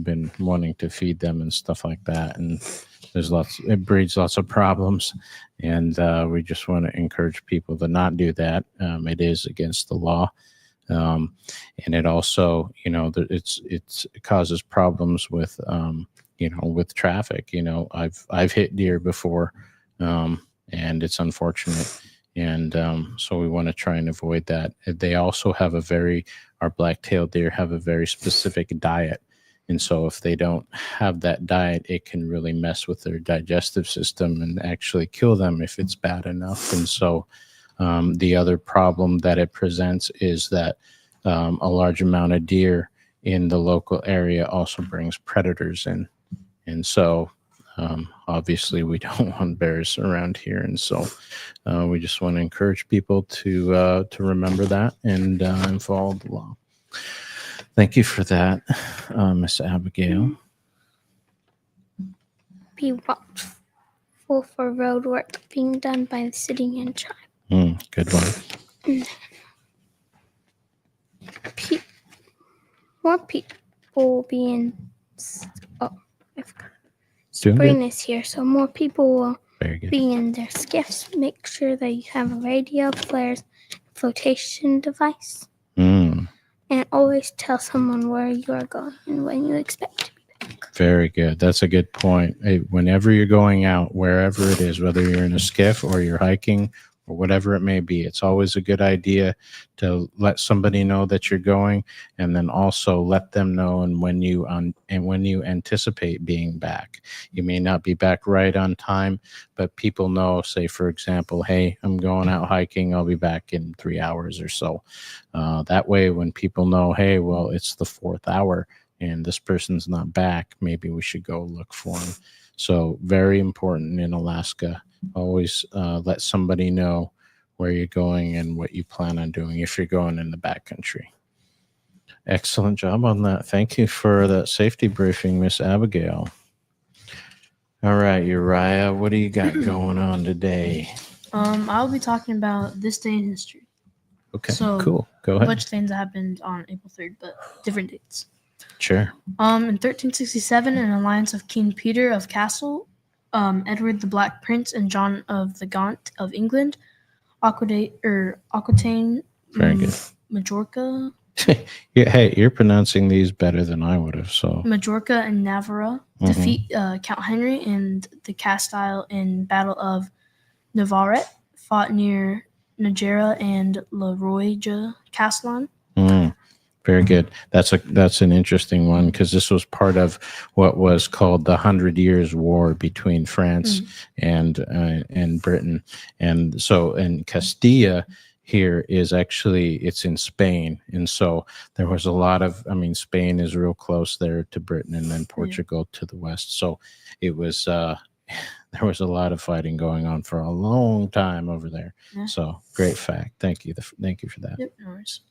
been wanting to feed them and stuff like that, and it breeds lots of problems, and we just want to encourage people to not do that. It is against the law, and it also it causes problems with with traffic. I've hit deer before, and it's unfortunate. And so we want to try and avoid that. They also have our black-tailed deer have a very specific diet, And so if they don't have that diet, it can really mess with their digestive system and actually kill them if it's bad enough. And so the other problem that it presents is that a large amount of deer in the local area also brings predators in. And so obviously we don't want bears around here. And so we just want to encourage people to remember that and follow the law. Thank you for that, Miss Abigail.
Be watchful for road work being done by the city and tribe.
Good one.
More people will be in. Oh, I forgot.
Doing
Spring
good.
is here, so more people will
Very good.
be in their skiffs. Make sure that you have a radio, flares, flotation device, and always tell someone where you are going and when you expect to be back.
Very good. That's a good point. Hey, whenever you're going out, wherever it is, whether you're in a skiff or you're hiking or whatever it may be, it's always a good idea to let somebody know that you're going, and then also let them know and when you anticipate being back. You may not be back right on time, but people know, say for example, hey, I'm going out hiking, I'll be back in 3 hours or so. That way when people know, hey, well, it's the 4th hour and this person's not back, maybe we should go look for them. So very important in Alaska. Always let somebody know where you're going and what you plan on doing if you're going in the backcountry. Excellent job on that. Thank you for that safety briefing, Miss Abigail. All right, Uriah, what do you got going on today?
I'll be talking about this day in history.
Okay,
So,
cool. Go
A
ahead.
bunch of things that happened on April 3rd, but different dates.
Sure.
In 1367, an alliance of King Peter of Castle, Edward the Black Prince, and John of the Gaunt of England, Aquitaine,
Very good.
Majorca,
Yeah, hey, you're pronouncing these better than I would have. So
Majorca and Navarra defeat Count Henry and the Castile in Battle of Navarrete, fought near Najera and La Roya Castellan.
Very good. That's an interesting one because this was part of what was called the 100 Years' War between France and Britain, and so and Castilla here is actually it's in Spain, and so there was a lot of. I mean, Spain is real close there to Britain, and then Portugal to the west. So it was there was a lot of fighting going on for a long time over there.
Yeah.
So great fact. Thank you. Thank you for that.
Yep, no worries.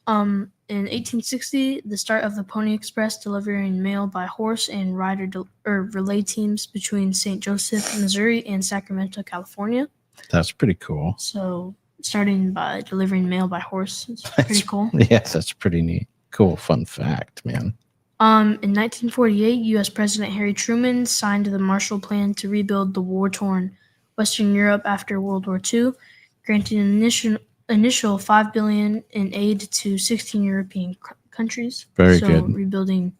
In 1860, the start of the Pony Express delivering mail by horse and rider relay teams between St. Joseph, Missouri, and Sacramento, California.
That's pretty cool.
So, starting by delivering mail by horse is pretty cool.
Yes, that's pretty neat. Cool, fun fact, man.
In 1948, U.S. President Harry Truman signed the Marshall Plan to rebuild the war-torn Western Europe after World War II, granting an initial $5 billion in aid to 16 European countries.
Very good.
Rebuilding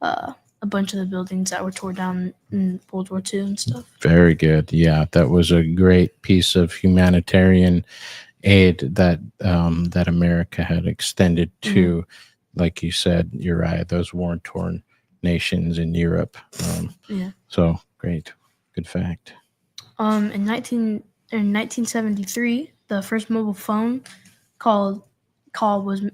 a bunch of the buildings that were torn down in World War II and stuff.
Very good. Yeah, that was a great piece of humanitarian aid that that America had extended to, like you said, Uriah, those war-torn nations in Europe. So great, good fact.
In 1973, the first mobile phone call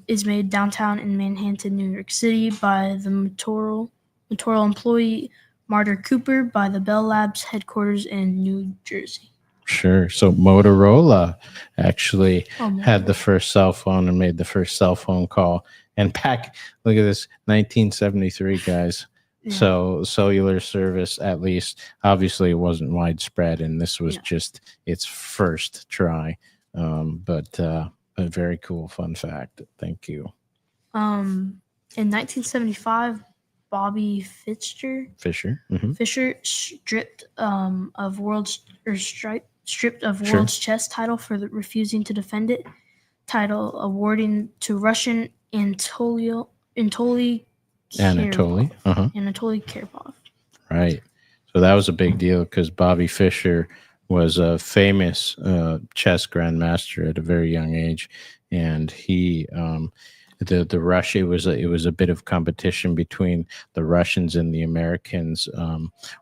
is made downtown in Manhattan, New York City, by the Motorola employee Martyr Cooper by the Bell Labs headquarters in New Jersey.
Sure. So Motorola actually
Oh,
had the first cell phone and made the first cell phone call. And back, look at this, 1973, guys.
Yeah.
So cellular service, at least, obviously it wasn't widespread, and this was just its first try. But a very cool fun fact. Thank you.
In 1975, Bobby Fischer stripped of world's chess title for refusing to defend it. Title awarding to Russian Anatoly Karpov.
Right. So that was a big deal because Bobby Fischer was a famous chess grandmaster at a very young age, and he the Russia, it was a bit of competition between the Russians and the Americans.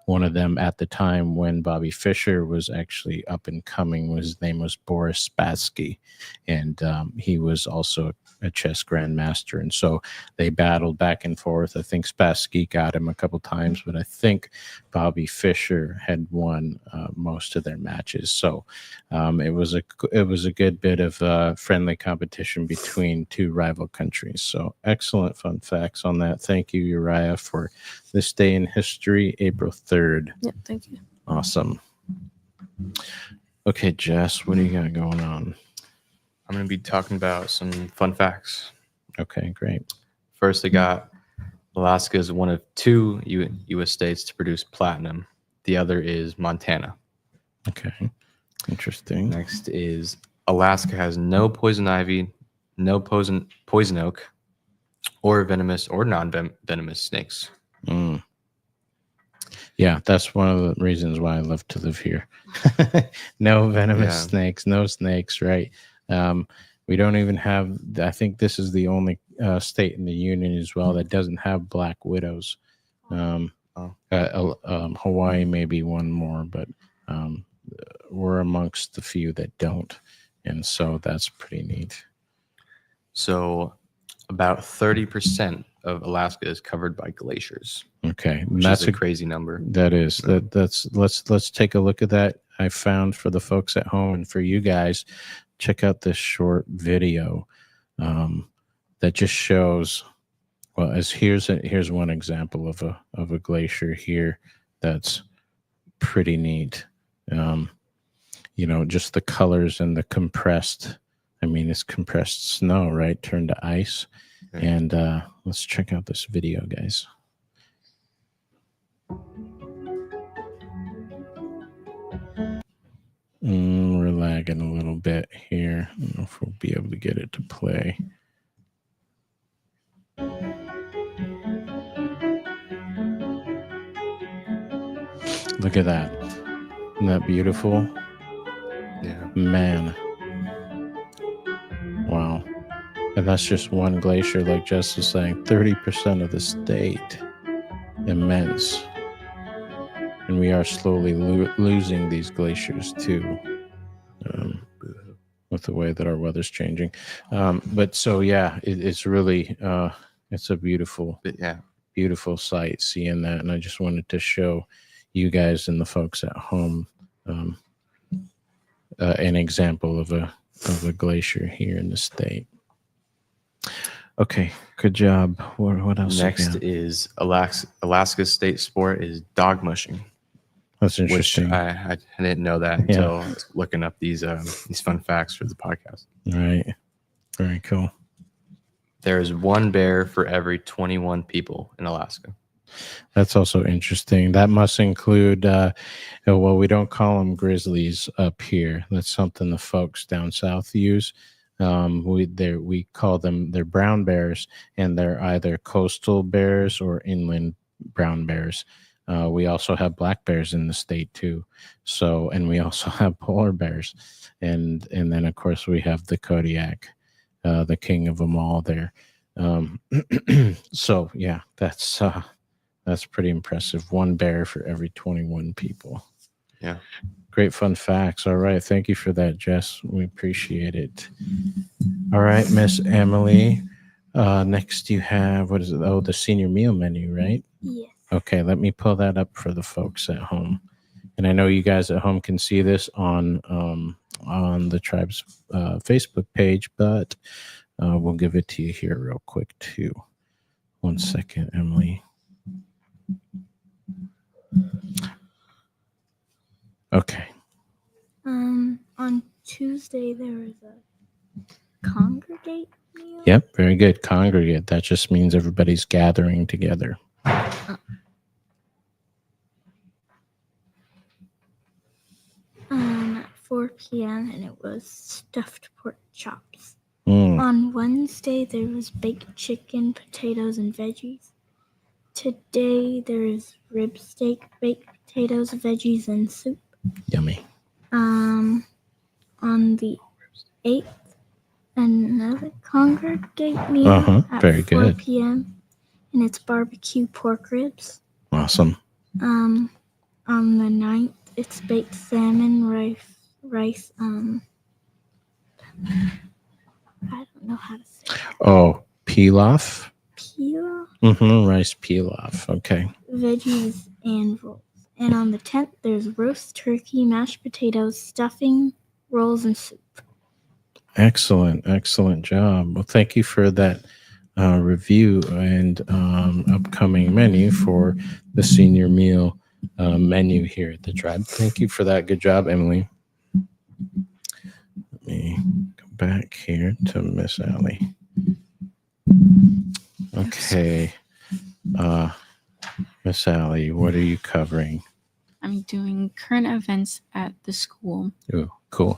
One of them at the time when Bobby Fischer was actually up and coming, his name was Boris Spassky, and he was also a chess grandmaster, and so they battled back and forth. I think Spassky got him a couple times, but I think Bobby Fischer had won most of their matches. So it was a good bit of friendly competition between two rival countries. So excellent fun facts on that. Thank you, Uriah, for this day in history, April 3rd.
Yep, thank you.
Awesome. Okay, Jess, what do you got going on?
I'm going to be talking about some fun facts.
Okay, great.
First, I got Alaska is one of two U.S. states to produce platinum. The other is Montana.
Okay, interesting.
Next is Alaska has no poison ivy, no poison oak, or venomous or non-venomous snakes.
Mm. Yeah, that's one of the reasons why I love to live here. No venomous snakes, no snakes, right? We don't even have, I think this is the only state in the union as well that doesn't have black widows. Hawaii may be one more, but we're amongst the few that don't. And so that's pretty neat.
So about 30% of Alaska is covered by glaciers.
Okay.
That's a crazy number.
That is. Let's take a look at that. I found for the folks at home and for you guys, check out this short video that just shows. Well, here's one example of a glacier here that's pretty neat. Just the colors and the compressed. I mean, it's compressed snow, right? Turned to ice. Okay. And let's check out this video, guys. We're lagging a little bit here. I don't know if we'll be able to get it to play. Look at that. Isn't that beautiful?
Yeah.
Man. Wow. And that's just one glacier, like Jess was saying, 30% of the state. Immense. And we are slowly losing these glaciers too, with the way that our weather's changing. But so, yeah, it's really, it's a beautiful sight seeing that. And I just wanted to show you guys and the folks at home an example of a glacier here in the state. Okay, good job. What else?
Next is Alaska's state sport is dog mushing.
That's interesting.
Which I didn't know that until looking up these fun facts for the podcast.
Right. Very cool.
There is one bear for every 21 people in Alaska.
That's also interesting. That must include, we don't call them grizzlies up here. That's something the folks down south use. We call them, they're brown bears, and they're either coastal bears or inland brown bears. We also have black bears in the state too. So, and we also have polar bears, and then of course we have the Kodiak, the king of them all there. So yeah, that's pretty impressive. One bear for every 21 people.
Yeah.
Great fun facts. All right. Thank you for that, Jess. We appreciate it. All right, Miss Emily. Next you have, what is it? Oh, the senior meal menu, right?
Yes.
Okay, let me pull that up for the folks at home. And I know you guys at home can see this on the tribe's Facebook page, but we'll give it to you here real quick too. 1 second, Emily. Okay.
On Tuesday there was a congregate meal.
Yep, very good. Congregate. That just means everybody's gathering together.
At 4 p.m. and it was stuffed pork chops.
Mm.
On Wednesday there was baked chicken, potatoes, and veggies. Today there is rib steak, baked potatoes, veggies, and soup.
Yummy.
On the 8th another congregate meeting at
Very
4
good.
p.m. and it's barbecue pork ribs.
Awesome.
On the 9th, it's baked salmon, rice. I don't know how to say it.
Oh, pilaf.
Peel,
Rice pilaf. Okay.
veggies, and rolls. And on the 10th, there's roast turkey, mashed potatoes, stuffing, rolls, and soup.
Excellent. Excellent job. Well, thank you for that review and upcoming menu for the senior meal menu here at the tribe. Thank you for that. Good job, Emily. Let me go back here to Miss Allie. Okay. Miss Allie, what are you covering?
I'm doing current events at the school.
Oh, cool.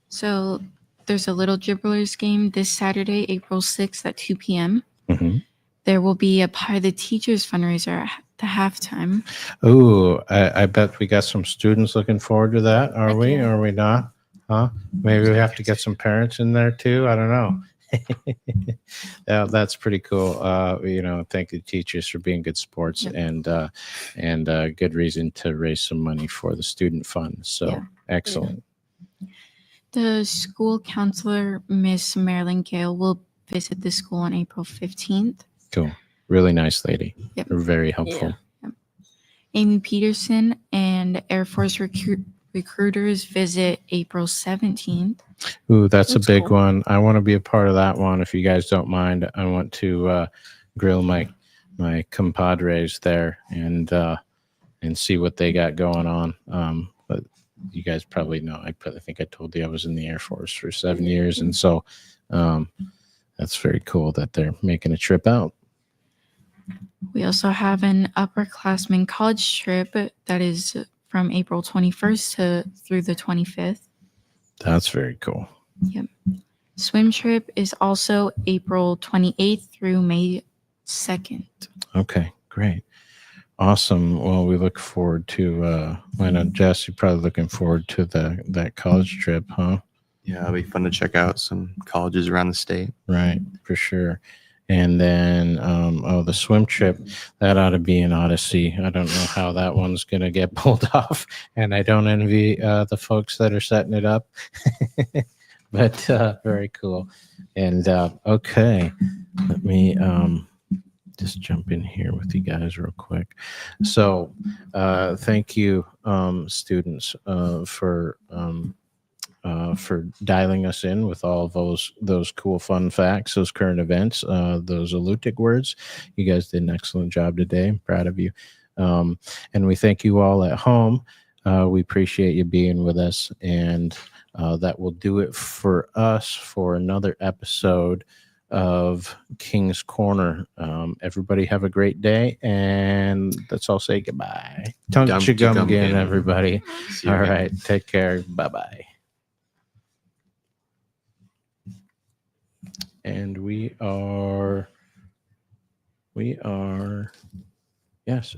So there's a Little Gibblers game this Saturday, April 6th at 2 p.m.
Mm-hmm.
There will be a Pie the Teachers fundraiser at the halftime.
Oh, I bet we got some students looking forward to that. Are
Heck
we?
yeah.
Are we not? Huh? Maybe we have to get some parents in there too. I don't know. Yeah, that's pretty cool. Thank the teachers for being good sports
Yep.
and good reason to raise some money for the student fund. So
Yeah.
excellent.
The school counselor, Miss Marilyn Gale, will visit the school on April 15th.
Cool. Really nice lady.
Yep.
Very helpful.
Amy Peterson and Air Force recruiters visit April 17th.
Ooh, that's a
That's
big
cool.
one. I want to be a part of that one. If you guys don't mind, I want to grill my compadres there and see what they got going on. But you guys probably know. I think I told you I was in the Air Force for 7 years, and so that's very cool that they're making a trip out.
We also have an upperclassmen college trip that is from April 21st through the 25th.
That's very cool.
Swim trip is also April 28th through May 2nd.
Okay, great. Awesome. Well, we look forward to I know Jess, you're probably looking forward to that college trip, huh?
Yeah, it'll be fun to check out some colleges around the state.
Right, for sure. And then the swim trip, that ought to be an odyssey. I don't know how that one's gonna get pulled off, and I don't envy the folks that are setting it up. But very cool. And okay, let me just jump in here with you guys real quick. So thank you, students, for dialing us in with all those cool fun facts, those current events, those Alutiiq words. You guys did an excellent job today. I'm proud of you. And we thank you all at home. We appreciate you being with us. And that will do it for us for another episode of King's Corner. Everybody have a great day, and let's all say goodbye. Tung-chigum again, everybody.
See you
All
again.
right, take care. Bye-bye. And we are, yes.